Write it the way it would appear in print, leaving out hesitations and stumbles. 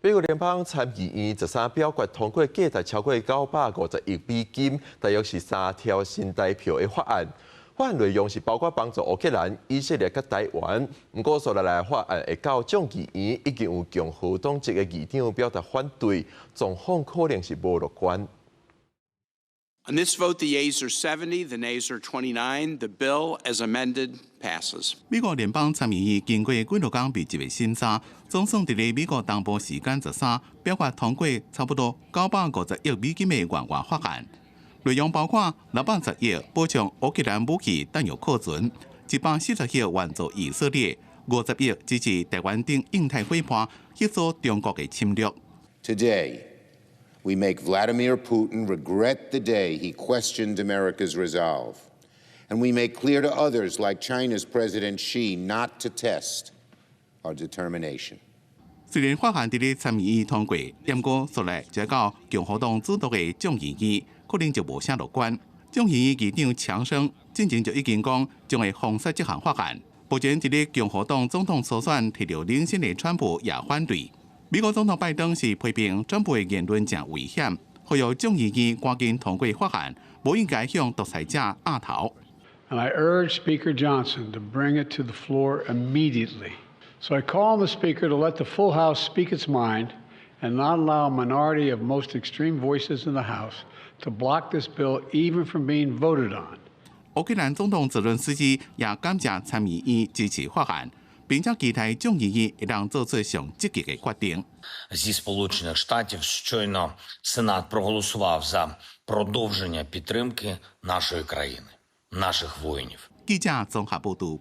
美国联邦参议院13表决通过价值超过950亿美金，大约是3条新台票的法案。法案内容是包括帮助乌克兰、以色列、甲台湾。不过，所来法案会到众议院，已经有共和党籍的议长表达反对，状况可能是无乐观。 On this vote, the yeas are 70, the nays are 29. The bill, as amended, passes. 美国联邦参议院经过几多天密集的审查，总算伫咧美国东部时间13表决通过差不多950亿美金的援外法案，内容包括610亿保障乌克兰武器弹药库存，140亿援助以色列，50亿支持台湾等印太伙伴协助中国的侵略。Today, we make Vladimir Putin regret the day he questioned America's resolve. And we make clear to others, like China's President Xi, not to test our determination. 虽然法案伫咧参议院通过，不过说来接到共和党主导的众议院，可能就无啥乐观。众议院议长强生之前就已经讲，将会封杀这项法案。目前伫咧共和党总统初选摕到领先的川普也反对。美国总统拜登是批评川普的言论真危险，呼吁众议院赶紧通过法案，不应该向独裁者压头。 And I urge Speaker Johnson to bring it to the floor immediately. So I call on the Speaker to let the full House speak its mind and not allow a minority of most extreme voices in the House to block this bill even from being voted on. 乌克兰总统泽伦斯基也感谢参议院支持法案，并且期待众议院会当做出上积极嘅决定。Зі Сполучених Штатів щойно Сенат проголосував за продовження підтримки нашої країни, наших воїнів. 记者综合报道。